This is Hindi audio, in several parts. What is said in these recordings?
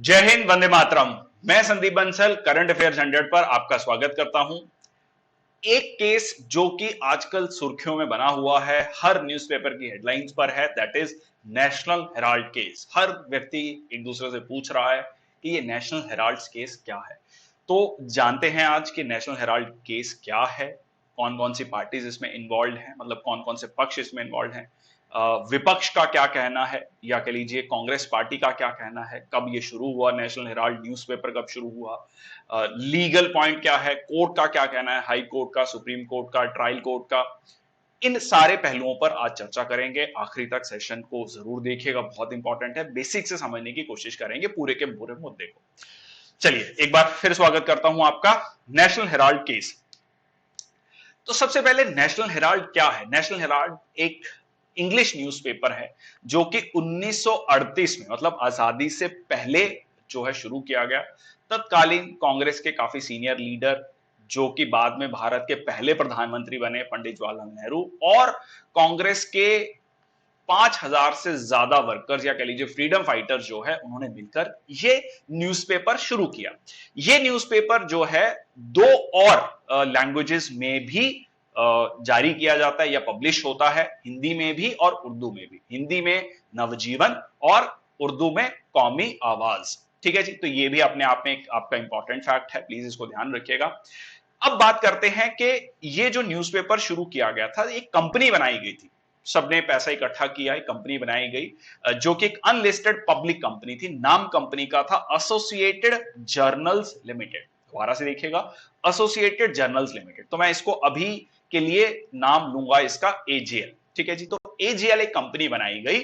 जय हिंद, वंदे मातरम। मैं संदीप बंसल करंट अफेयर्स 100 पर आपका स्वागत करता हूं। एक केस जो कि आजकल सुर्खियों में बना हुआ है, हर न्यूज़पेपर की हेडलाइंस पर है, that is National Herald case. हर व्यक्ति एक दूसरे से पूछ रहा है कि ये नेशनल हेराल्ड केस क्या है। तो जानते हैं आज कि नेशनल हेराल्ड केस क्या है, कौन कौन सी पार्टीज इसमें इन्वॉल्व हैं, मतलब कौन कौन से पक्ष इसमें इन्वॉल्व हैं, विपक्ष का क्या कहना है, या कह लीजिए कांग्रेस पार्टी का क्या कहना है, कब ये शुरू हुआ, नेशनल हेराल्ड न्यूज़पेपर कब शुरू हुआ, लीगल पॉइंट क्या है, कोर्ट का क्या कहना है, हाई कोर्ट का, सुप्रीम कोर्ट का, ट्रायल कोर्ट का। इन सारे पहलुओं पर आज चर्चा करेंगे। आखिरी तक सेशन को जरूर देखिएगा, बहुत इंपॉर्टेंट है। बेसिक से समझने की कोशिश करेंगे पूरे के पूरे मुद्दे को। चलिए एक बार फिर स्वागत करता हूं आपका। National Herald case. तो सबसे पहले नेशनल हेराल्ड क्या है? नेशनल हेराल्ड एक इंग्लिश न्यूज़पेपर है जो कि 1938 में, मतलब आजादी से पहले जो है शुरू किया गया। तत्कालीन कांग्रेस के काफी सीनियर लीडर, जो कि बाद में भारत के पहले प्रधानमंत्री बने, पंडित जवाहरलाल नेहरू, और कांग्रेस के 5,000 से ज्यादा वर्कर्स या कह लीजिए फ्रीडम फाइटर्स जो है, उन्होंने मिलकर ये न्यूज़पेपर शुरू किया। ये न्यूज़पेपर जो है दो और लैंग्वेजेस में भी जारी किया जाता है या पब्लिश होता है, हिंदी में भी और उर्दू में भी। हिंदी में नवजीवन और उर्दू में कौमी आवाज। ठीक है जी, तो ये भी अपने आप में एक आपका इंपॉर्टेंट फैक्ट है, प्लीज इसको ध्यान रखिएगा। अब बात करते हैं कि ये जो न्यूज़पेपर शुरू किया गया था, एक कंपनी बनाई गई थी। सबने पैसा इकट्ठा किया, एक कंपनी बनाई गई जो कि एक अनलिस्टेड पब्लिक कंपनी थी। नाम कंपनी का था एसोसिएटेड जर्नल्स लिमिटेड। दोबारा से देखिएगा, एसोसिएटेड जर्नल्स लिमिटेड। तो मैं इसको अभी के लिए नाम लूंगा इसका एजीएल। ठीक है जी, तो एजीएल एक कंपनी बनाई गई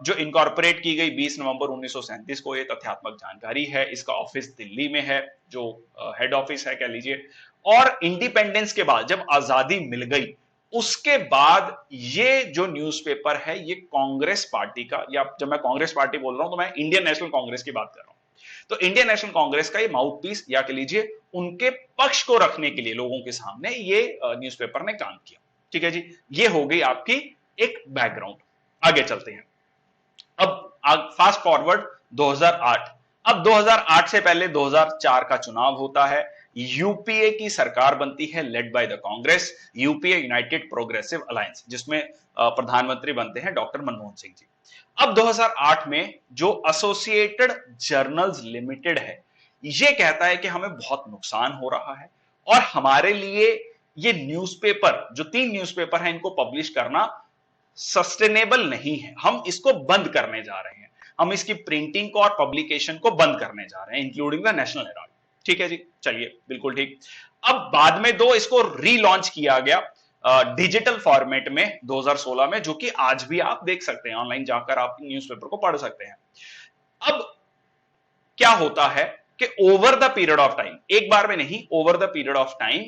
जो इनकॉर्पोरेट की गई 20 नवंबर 1937 को। ये तथ्यात्मक जानकारी है। इसका ऑफिस दिल्ली में है, जो हेड ऑफिस है कह लीजिए। और इंडिपेंडेंस के बाद जब आजादी मिल गई, उसके बाद ये जो न्यूज़पेपर है ये कांग्रेस पार्टी का, या जब मैं कांग्रेस पार्टी बोल रहा हूं तो मैं इंडियन नेशनल कांग्रेस की बात कर रहा हूं, तो इंडियन नेशनल कांग्रेस का ये माउथ पीस या कह लीजिए उनके पक्ष को रखने के लिए लोगों के सामने ये न्यूज़पेपर ने काम किया। ठीक है जी, ये हो गई आपकी एक बैकग्राउंड। आगे चलते हैं। अब फास्ट फॉरवर्ड 2008। अब 2008 से पहले 2004 का चुनाव होता है। यूपीए की सरकार बनती है, led by the Congress, UPA United progressive alliance, जिसमें प्रधानमंत्री बनते हैं डॉक्टर मनमोहन सिंह जी। अब 2008 में जो एसोसिएटेड जर्नल्स लिमिटेड है, ये कहता है कि हमें बहुत नुकसान हो रहा है और हमारे लिए ये न्यूज़पेपर, जो 3 न्यूज़पेपर हैं, इनको पब्लिश करना सस्टेनेबल नहीं है। हम इसको बंद करने जा रहे हैं, हम इसकी प्रिंटिंग को और पब्लिकेशन को बंद करने जा रहे हैं, इंक्लूडिंग द नेशनल हेराल्ड। ठीक है जी, चलिए बिल्कुल ठीक। अब बाद में इसको रीलॉन्च किया गया डिजिटल फॉर्मेट में 2016 में, जो कि आज भी आप देख सकते हैं, ऑनलाइन जाकर आप न्यूज़पेपर को पढ़ सकते हैं। अब क्या होता है कि over the period of time, एक बार में नहीं, over the period of time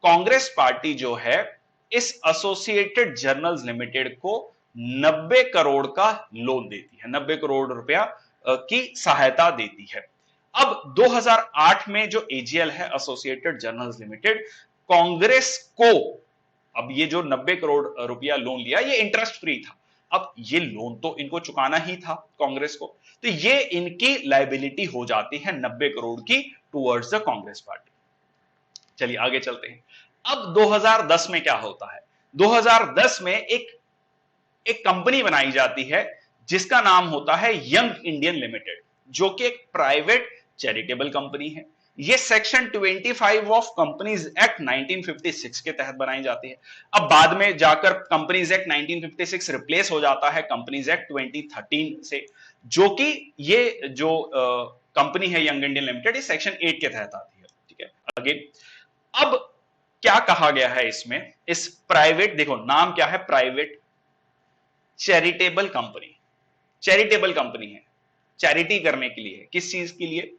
Congress party जो है इस एसोसिएटेड जर्नल्स लिमिटेड को 90 करोड़ का लोन देती है, 90 करोड़ रुपया की सहायता देती है। अब 2008 में जो एजीएल है, एसोसिएटेड जर्नल्स लिमिटेड, कांग्रेस को, अब ये जो 90 करोड़ रुपया लोन लिया, ये इंटरेस्ट फ्री था। अब ये लोन तो इनको चुकाना ही था कांग्रेस को, तो ये इनकी लायबिलिटी हो जाती है 90 करोड़ की टुवर्ड्स द कांग्रेस पार्टी। चलिए आगे चलते हैं। अब 2010 में क्या होता है? 2010 में एक कंपनी बनाई जाती है जिसका नाम होता है यंग इंडियन लिमिटेड, जो कि एक प्राइवेट चैरिटेबल कंपनी है। ये सेक्शन 25 ऑफ कंपनीज एक्ट 1956 के तहत बनाई जाती है। अब बाद में जाकर कंपनीज एक्ट 1956 रिप्लेस हो जाता है कंपनीज एक्ट 2013 से, जो कि ये जो कंपनी है यंग इंडियन लिमिटेड, इस सेक्शन 8 के तहत आती है। ठीक है, अगेन अब क्या कहा गया है इसमें, इस प्राइवेट, देखो नाम क्या है, private charitable company. Charitable company है, चैरिटी करने के लिए, किस चीज के लिए,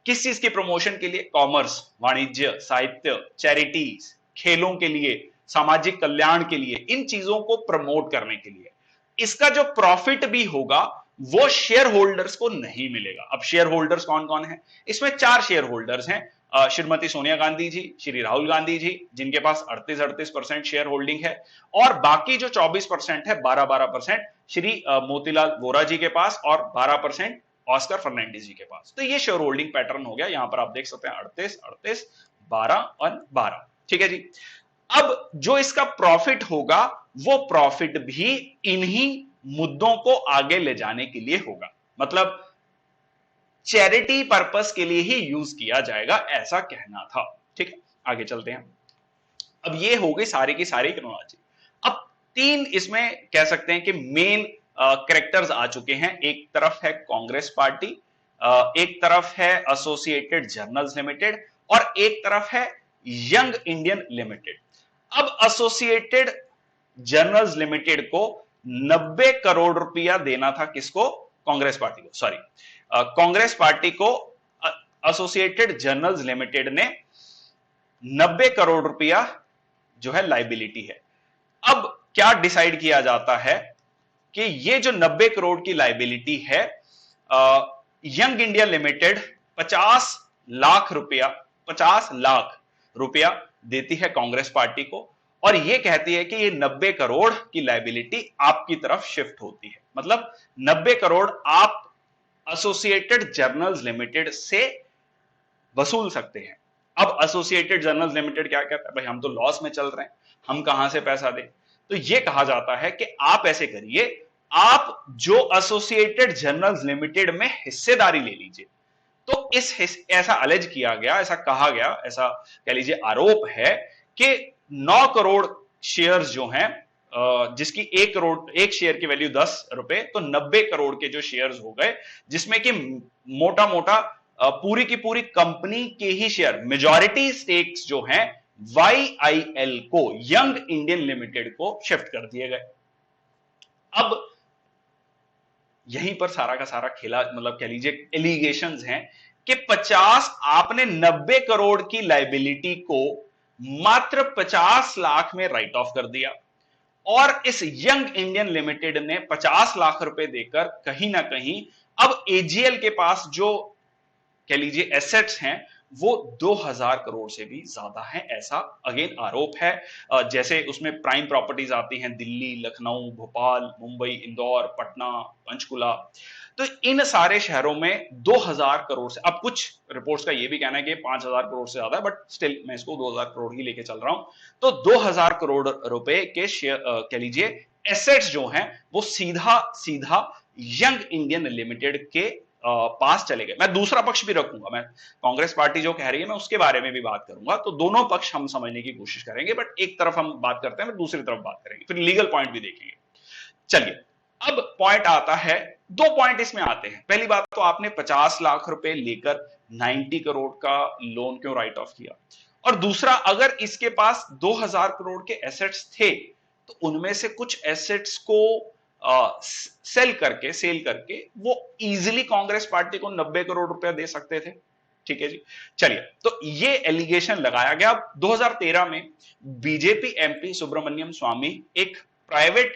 किस चीज के प्रमोशन के लिए? कॉमर्स, वाणिज्य, साहित्य, चैरिटीज, खेलों के लिए, सामाजिक कल्याण के लिए, इन चीजों को प्रमोट करने के लिए। इसका जो प्रॉफिट भी होगा वो शेयर होल्डर्स को नहीं मिलेगा। अब शेयर होल्डर्स कौन कौन है? इसमें 4 शेयर होल्डर्स हैं, श्रीमती सोनिया गांधी जी, श्री राहुल गांधी जी, जिनके पास 38% शेयर होल्डिंग है, और बाकी जो 24% है, 12% श्री मोतीलाल वोरा जी के पास, और 12% ऑस्कर फर्नांडिस जी के पास। तो ये शेयर होल्डिंग पैटर्न हो गया, यहां पर आप देख सकते हैं 38, 38, 12 और 12। ठीक है जी। अब जो इसका प्रॉफिट होगा वो प्रॉफिट भी इन्हीं मुद्दों को आगे ले जाने के लिए होगा, मतलब चैरिटी पर्पस के लिए ही यूज किया जाएगा, ऐसा कहना था। ठीक है, आगे चलते हैं। अब ये हो गई सारी की सारी क्रोनोलॉजी। अब तीन इसमें कह सकते हैं कि मेन कैरेक्टर्स आ चुके हैं। एक तरफ है कांग्रेस पार्टी, एक तरफ है एसोसिएटेड जर्नल्स लिमिटेड और एक तरफ है यंग इंडियन लिमिटेड। अब एसोसिएटेड जर्नल्स लिमिटेड को 90 करोड़ रुपया देना था, किसको? कांग्रेस पार्टी को, सॉरी कांग्रेस पार्टी को एसोसिएटेड जर्नल्स लिमिटेड ने 90 करोड़ रुपया जो है लाइबिलिटी है। अब क्या डिसाइड किया जाता है कि ये जो 90 करोड़ की लाइबिलिटी है, यंग इंडिया लिमिटेड 50 लाख रुपया 50 लाख रुपया देती है कांग्रेस पार्टी को और ये कहती है कि ये 90 करोड़ की लाइबिलिटी आपकी तरफ शिफ्ट होती है, मतलब 90 करोड़ आप एसोसिएटेड जर्नल्स लिमिटेड से वसूल सकते हैं। अब एसोसिएटेड जर्नल्स लिमिटेड क्या कहता है, भाई हम तो लॉस में चल रहे हैं, हम कहां से पैसा दें? तो ये कहा जाता है कि आप ऐसे करिए, आप जो एसोसिएटेड जर्नल्स लिमिटेड में हिस्सेदारी ले लीजिए। तो ऐसा अलेज किया गया, ऐसा कहा गया, ऐसा कह लीजिए आरोप है कि 9 करोड़ शेयर्स जो हैं, जिसकी 1 करोड़, एक शेयर की वैल्यू 10 रुपए, तो 90 करोड़ के जो शेयर्स हो गए, जिसमें कि मोटा मोटा पूरी की पूरी कंपनी के ही शेयर, मेजॉरिटी स्टेक्स जो हैं YIL को, यंग इंडियन लिमिटेड को शिफ्ट कर दिए गए। अब यहीं पर सारा का सारा खेला, मतलब कह लीजिए एलिगेशंस हैं कि 50, आपने 90 करोड़ की लाइबिलिटी को मात्र 50 लाख में राइट ऑफ कर दिया और इस यंग इंडियन लिमिटेड ने 50 लाख रुपए देकर कहीं ना कहीं अब AGL के पास जो कह लीजिए एसेट्स हैं वो 2000 करोड़ से भी ज्यादा हैं, ऐसा अगेन आरोप है। जैसे उसमें प्राइम प्रॉपर्टीज आती हैं, दिल्ली, लखनऊ, भोपाल, मुंबई, इंदौर, पटना, पंचकुला, तो इन सारे शहरों में 2000 करोड़ से, अब कुछ रिपोर्ट्स का ये भी कहना है कि 5000 करोड़ से ज्यादा है, बट स्टिल मैं इसको 2000 करोड़ ही लेके चल रहा हूं। तो 2000 करोड़ रुपए के शेयर, कह लीजिए एसेट्स जो हैं वो सीधा सीधा यंग इंडियन लिमिटेड के पास चले गए। मैं दूसरा पक्ष भी रखूंगा, मैं कांग्रेस पार्टी जो कह रही है मैं उसके बारे में भी बात करूंगा, तो दोनों पक्ष हम समझने की कोशिश करेंगे, बट एक तरफ हम बात करते हैं, फिर दूसरी तरफ बात करेंगे, फिर लीगल पॉइंट भी देखेंगे। चलिए, अब पॉइंट आता है, दो पॉइंट इसमें आते हैं। पहली बात तो, आपने 50 लाख रुपए लेकर 90 करोड़ का लोन क्यों राइट ऑफ किया? और दूसरा, अगर इसके पास 2000 करोड़ के एसेट्स थे तो उनमें से कुछ एसेट्स को सेल करके वो इजीली कांग्रेस पार्टी को 90 करोड़ रुपया दे सकते थे। ठीक है जी, चलिए, तो ये एलिगेशन लगाया गया। 2013 में बीजेपी MP सुब्रमण्यम स्वामी एक प्राइवेट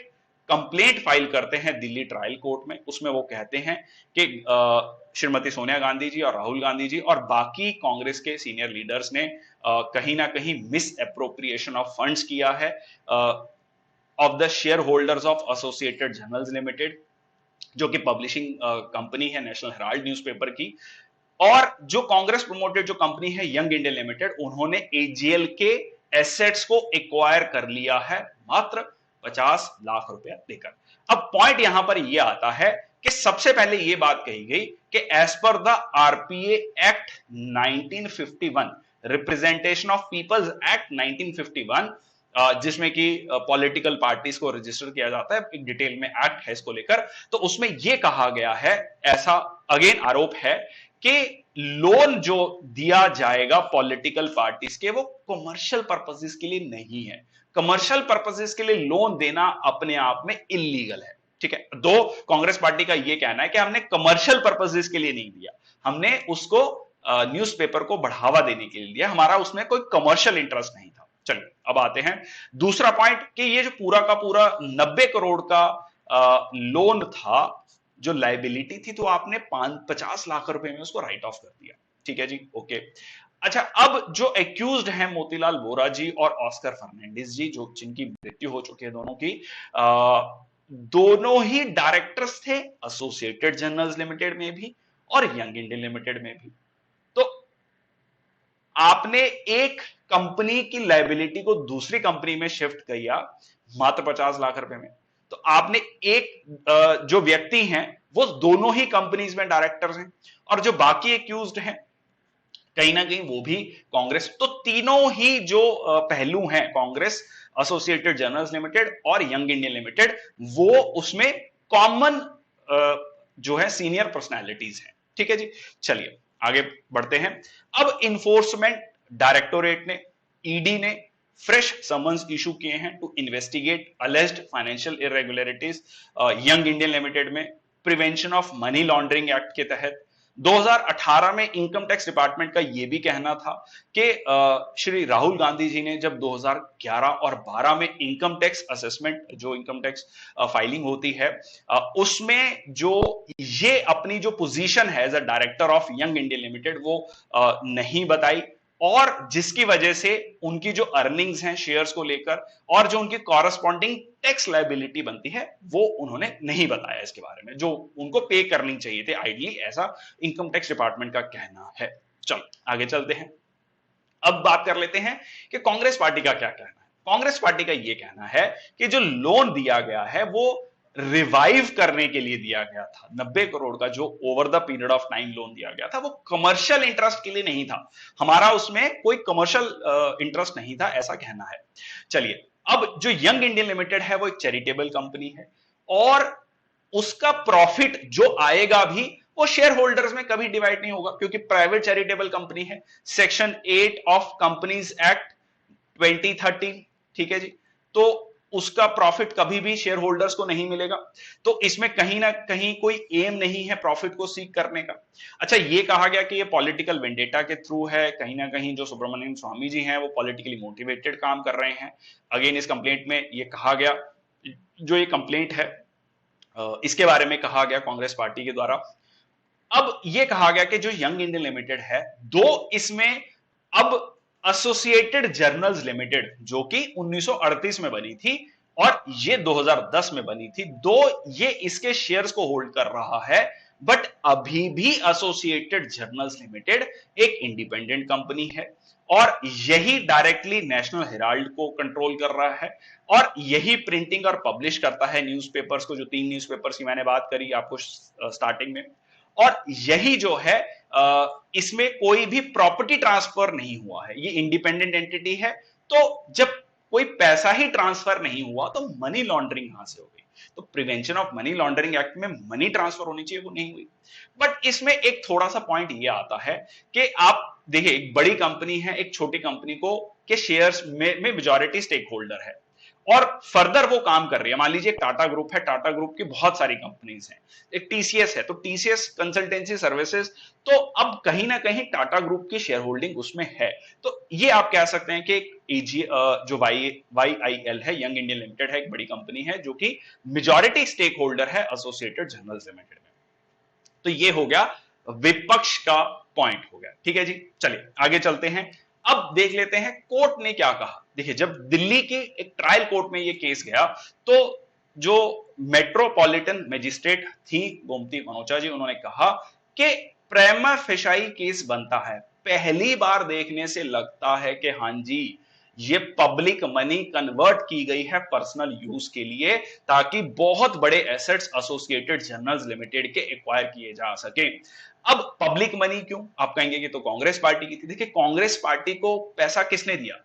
कंप्लेंट फाइल करते हैं दिल्ली ट्रायल कोर्ट में। उसमें वो कहते हैं कि श्रीमती सोनिया गांधी जी और राहुल गांधी जी और बाकी कांग्रेस के सीनियर लीडर्स ने कहीं ना कहीं मिस एप्रोप्रिएशन ऑफ फंड्स किया है of the share holders of associated journals limited, जो कि पब्लिशिंग कंपनी है नेशनल हेराल्ड न्यूज़पेपर की। और जो कांग्रेस प्रोमोटेड जो कंपनी है यंग इंडिया लिमिटेड, उन्होंने AGL के एसेट्स को एक्वायर कर लिया है मात्र 50 लाख रुपया देकर। अब पॉइंट यहां पर यह आता है कि सबसे पहले यह बात कही गई कि एज पर the RPA act 1951, representation of peoples act 1951, जिसमें कि पॉलिटिकल पार्टीज को रजिस्टर किया जाता है, एक डिटेल में एक्ट है इसको लेकर, तो उसमें यह कहा गया है, ऐसा अगेन आरोप है कि लोन जो दिया जाएगा पॉलिटिकल पार्टीज के, वो कमर्शियल पर्पसेस के लिए नहीं है। कमर्शियल पर्पसेस के लिए लोन देना अपने आप में इलीगल है। ठीक है, दो कांग्रेस पार्टी का यह कहना है कि हमने कमर्शियल पर्पसेस के लिए नहीं दिया, हमने उसको न्यूज़पेपर को बढ़ावा देने के लिए दिया, हमारा उसमें कोई कमर्शियल इंटरेस्ट नहीं था। चलिए, अब आते हैं दूसरा पॉइंट कि ये जो पूरा का पूरा 90 करोड़ का लोन था, जो लाइबिलिटी थी, तो आपने 50 लाख रुपए में उसको राइट ऑफ कर दिया। ठीक है जी, ओके। अच्छा, अब जो एक्यूज्ड हैं मोतीलाल वोरा जी और ऑस्कर फर्नांडिस जी, जो जिनकी मृत्यु हो चुकी है दोनों की, दोनों ही डायरेक्टर्स थे एसोसिएटेड जर्नल्स लिमिटेड में भी और यंग इंडियन लिमिटेड में भी। तो आपने एक कंपनी की लायबिलिटी को दूसरी कंपनी में शिफ्ट किया मात्र 50 लाख रुपए में, तो आपने एक जो व्यक्ति हैं वो दोनों ही कंपनीज में डायरेक्टर्स हैं, और जो बाकी एक्यूज्ड हैं कहीं ना कहीं वो भी कांग्रेस। तो तीनों ही जो पहलू हैं, कांग्रेस, एसोसिएटेड जर्नल्स लिमिटेड और यंग इंडियन लिमिटेड, वो उसमें कॉमन जो है सीनियर पर्सनैलिटीज हैं। ठीक है जी, चलिए आगे बढ़ते हैं। अब इन्फोर्समेंट डायरेक्टोरेट ने, ईडी ने फ्रेश समन्स इशू किए हैं to investigate alleged financial irregularities Young Indian limited में prevention of money laundering act के तहत। 2018 में इनकम टैक्स डिपार्टमेंट का यह भी कहना था कि श्री राहुल गांधी जी ने जब 2011 और 12 में इनकम टैक्स असेसमेंट, जो इनकम टैक्स फाइलिंग होती है, उसमें जो ये अपनी जो पोजीशन है as a director of young Indian limited वो नहीं बताई, और जिसकी वजह से उनकी जो अर्निंग्स हैं शेयर्स को लेकर और जो उनकी कॉरस्पॉन्डिंग टैक्स लायबिलिटी बनती है वो उन्होंने नहीं बताया इसके बारे में, जो उनको पे करनी चाहिए थे आइडियली, ऐसा इनकम टैक्स डिपार्टमेंट का कहना है। चलो आगे चलते हैं। अब बात कर लेते हैं कि कांग्रेस पार्टी का क्या कहना है। कांग्रेस पार्टी का यह कहना है कि जो लोन दिया गया है वो रिवाइव करने के लिए दिया गया था। 90 करोड़ का जो over the period of time loan दिया गया था वो कमर्शियल इंटरेस्ट के लिए नहीं था, हमारा उसमें कोई कमर्शियल इंटरेस्ट नहीं था, ऐसा कहना है। चलिए, अब जो यंग इंडियन लिमिटेड है वो एक चैरिटेबल कंपनी है, और उसका प्रॉफिट जो आएगा भी वो शेयर होल्डर्स में कभी डिवाइड नहीं होगा, क्योंकि प्राइवेट चैरिटेबल कंपनी है। सेक्शन 8 ऑफ कंपनीज एक्ट 2013, ठीक है जी, तो उसका प्रॉफिट कभी भी शेयर होल्डर्स को नहीं मिलेगा। तो इसमें कहीं ना कहीं कोई एम नहीं है प्रॉफिट को सीक करने का। अच्छा, ये कहा गया कि ये पॉलिटिकल वेंडेटा के थ्रू है, कहीं ना कहीं जो सुब्रमण्यम स्वामी जी हैं वो पॉलिटिकली मोटिवेटेड काम कर रहे हैं। अगेन इस कंप्लेंट में ये कहा गया, जो ये कंप्लेंट है इसके बारे में कहा गया कांग्रेस पार्टी के द्वारा। अब यह कहा गया कि जो यंग इंडियन लिमिटेड है, दो इसमें अब एसोसिएटेड जर्नल्स लिमिटेड जो कि 1938 में बनी थी और ये 2010 में बनी थी, दो ये इसके शेयर्स को होल्ड कर रहा है, बट अभी भी एसोसिएटेड जर्नल्स लिमिटेड एक इंडिपेंडेंट कंपनी है, और यही डायरेक्टली नेशनल हेराल्ड को कंट्रोल कर रहा है, और यही प्रिंटिंग और पब्लिश करता है न्यूज़पेपर्स को, जो 3 न्यूज़पेपर्स की मैंने बात करी आपको स्टार्टिंग में। और यही जो है इसमें कोई भी प्रॉपर्टी ट्रांसफर नहीं हुआ है, ये इंडिपेंडेंट एंटिटी है। तो जब कोई पैसा ही ट्रांसफर नहीं हुआ तो मनी लॉन्ड्रिंग कहां से हो गई? तो prevention of money laundering act में मनी ट्रांसफर होनी चाहिए, वो नहीं हुई। बट इसमें एक थोड़ा सा पॉइंट ये आता है कि आप देखिए, एक बड़ी कंपनी है एक छोटी कंपनी को के शेयर्स में मेजॉरिटी स्टेक होल्डर है, और फर्दर वो काम कर रही है। मान लीजिए टाटा ग्रुप है, टाटा ग्रुप की बहुत सारी कंपनीज हैं, एक टीसीएस है, तो टीसीएस कंसल्टेंसी सर्विसेज, तो अब कहीं ना कहीं टाटा ग्रुप की शेयर होल्डिंग उसमें है। तो ये आप कह सकते हैं कि एजी जो YIL है, यंग इंडियन लिमिटेड है, एक बड़ी कंपनी है जो कि मेजॉरिटी स्टेक होल्डर है एसोसिएटेड जर्नल्स लिमिटेड में। तो ये हो गया विपक्ष का पॉइंट हो गया। ठीक है जी, चलिए आगे चलते हैं। अब देख लेते हैं कोर्ट ने क्या कहा। देखिए, जब दिल्ली की एक ट्रायल कोर्ट में ये केस गया तो जो मेट्रोपॉलिटन मजिस्ट्रेट थी गोमती मनोचा जी, उन्होंने कहा कि प्रेमा फेसाई केस बनता है। पहली बार देखने से लगता है कि हां जी, ये पब्लिक मनी कन्वर्ट की गई है पर्सनल यूज के लिए, ताकि बहुत बड़े एसेट्स एसोसिएटेड जर्नल्स लिमिटेड के एक्वायर किए जा सके। अब पब्लिक मनी क्यों? आप कहेंगे कि तो कांग्रेस पार्टी की थी। देखिए, कांग्रेस पार्टी को पैसा किसने दिया?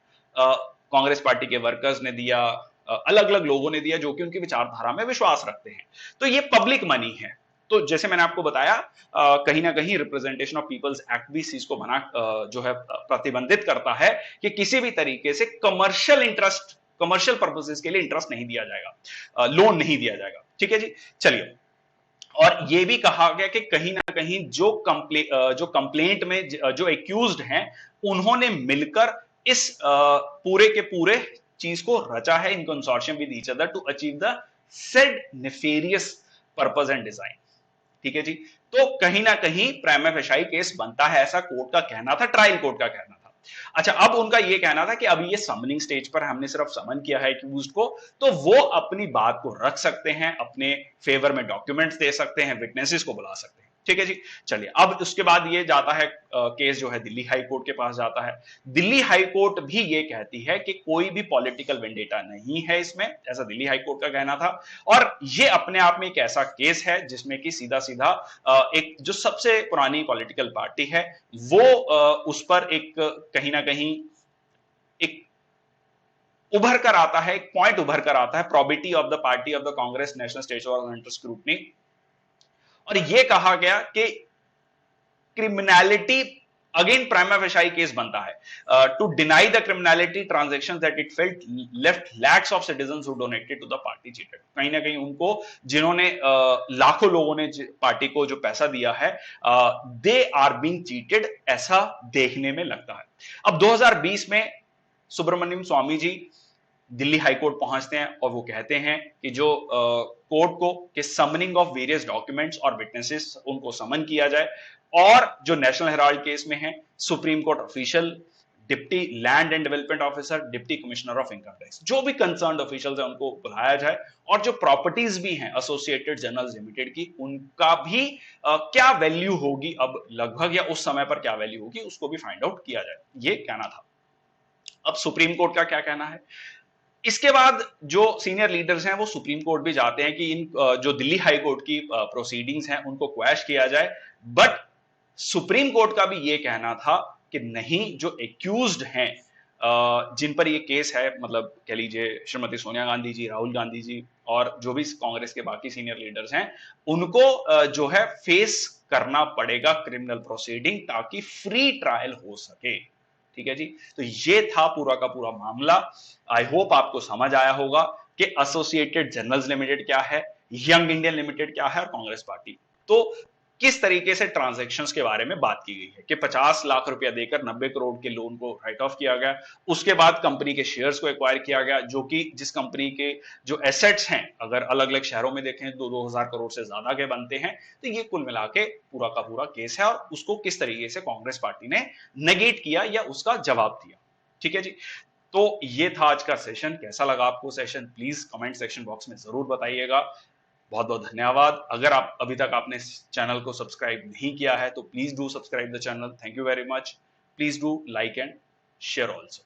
कांग्रेस पार्टी के वर्कर्स ने दिया, अलग अलग लोगों ने दिया जो कि उनकी विचारधारा में विश्वास रखते हैं। तो ये पब्लिक मनी है। तो जैसे मैंने आपको बताया, कहीं ना कहीं रिप्रेजेंटेशन ऑफ पीपल्स एक्ट भी इसको बना जो है प्रतिबंधित करता है कि किसी भी तरीके से कमर्शियल पर्पसेस के लिए इंटरेस्ट नहीं दिया जाएगा, लोन नहीं दिया जाएगा। ठीक है जी, चलिए। और यह भी कहा गया कि कहीं ना कहीं जो कंप्लेंट में जो एक्यूज्ड हैं, उन्होंने मिलकर इस पूरे के पूरे चीज को रचा है in consortium with each other to achieve the said nefarious purpose and design. ठीक है जी, तो कहीं ना कहीं प्राइमा फेसाई केस बनता है, ऐसा कोर्ट का कहना था, ट्रायल कोर्ट का कहना था। अच्छा, अब उनका ये कहना था कि अभी ये समनिंग स्टेज पर हमने सिर्फ समन किया है एक्यूज्ड को, तो वो अपनी बात को रख सकते हैं, अपने फेवर में डॉक्यूमेंट्स दे सकते हैं, विटनेसेस को बुला सकते हैं। ठीक है जी। चलिए, अब उसके बाद ये जाता है केस जो है दिल्ली हाई कोर्ट के पास जाता है। दिल्ली हाई कोर्ट भी ये कहती है कि कोई भी पॉलिटिकल वेंडेटा नहीं है इसमें, ऐसा दिल्ली हाई कोर्ट का कहना था। और ये अपने आप में एक ऐसा केस है जिसमें कि सीधा सीधा एक जो सबसे पुरानी पॉलिटिकल पार्टी है वो उस पर एक कहीं ना कहीं एक उभर कर आता है, एक पॉइंट उभर कर आता है, probity of the party of the Congress national state was under scrutiny. और यह कहा गया कि criminality again prima facie case बनता है to deny the criminality transaction that it felt left lakhs of citizens who donated to the party cheated. कहीं ना कहीं उनको जिन्होंने लाखों लोगों ने पार्टी को जो पैसा दिया है दे आर बीइंग चीटेड, ऐसा देखने में लगता है। अब 2020 में सुब्रमण्यम स्वामी जी दिल्ली हाईकोर्ट पहुंचते हैं और वो कहते हैं कि जो कोर्ट को कि समनिंग ऑफ वेरियस डॉक्यूमेंट्स और विटनेसेस उनको समन किया जाए, और जो नेशनल हेराल्ड केस में है supreme court official, deputy land and development officer, deputy commissioner of income tax, जो भी कंसर्न्ड ऑफिशियल्स है उनको बुलाया जाए, और जो प्रॉपर्टीज भी हैं एसोसिएटेड जर्नल्स लिमिटेड की उनका भी क्या वैल्यू होगी अब लगभग, या उस समय पर क्या वैल्यू होगी उसको भी फाइंड आउट किया जाए, ये कहना था। अब सुप्रीम कोर्ट का क्या कहना है? इसके बाद जो सीनियर लीडर्स हैं वो सुप्रीम कोर्ट भी जाते हैं कि इन जो दिल्ली हाई कोर्ट की प्रोसीडिंग्स हैं उनको क्वैश किया जाए। बट सुप्रीम कोर्ट का भी ये कहना था कि नहीं, जो एक्यूज्ड हैं जिन पर ये केस है, मतलब कह लीजिए श्रीमती सोनिया गांधी जी, राहुल गांधी जी और जो भी कांग्रेस के बाकी सीनियर लीडर्स हैं, उनको जो है फेस करना पड़ेगा क्रिमिनल प्रोसीडिंग ताकि फ्री ट्रायल हो सके। ठीक है जी। तो ये था पूरा का पूरा मामला। आई होप आपको समझ आया होगा कि एसोसिएटेड जर्नल्स लिमिटेड क्या है, यंग इंडियन लिमिटेड क्या है और कांग्रेस पार्टी। तो किस तरीके से ट्रांजैक्शंस के बारे में बात की गई है कि 50 लाख रुपया देकर 90 करोड़ के लोन को राइट ऑफ किया गया, उसके बाद कंपनी के शेयर्स को एक्वायर किया गया, जो कि जिस कंपनी के जो एसेट्स हैं अगर अलग अलग शहरों में देखें तो 2000 करोड़ से ज्यादा के बनते हैं। तो ये कुल मिला के पूरा का पूरा केस है, और उसको किस तरीके से कांग्रेस पार्टी ने नेगेट किया या उसका जवाब दिया। ठीक है जी। तो ये था आज का सेशन। कैसा लगा आपको session, please comment section box में जरूर बताइएगा। बहुत बहुत धन्यवाद। अगर आप अभी तक आपने चैनल को सब्सक्राइब नहीं किया है तो please do subscribe the channel. Thank you very much. Please do like and share also.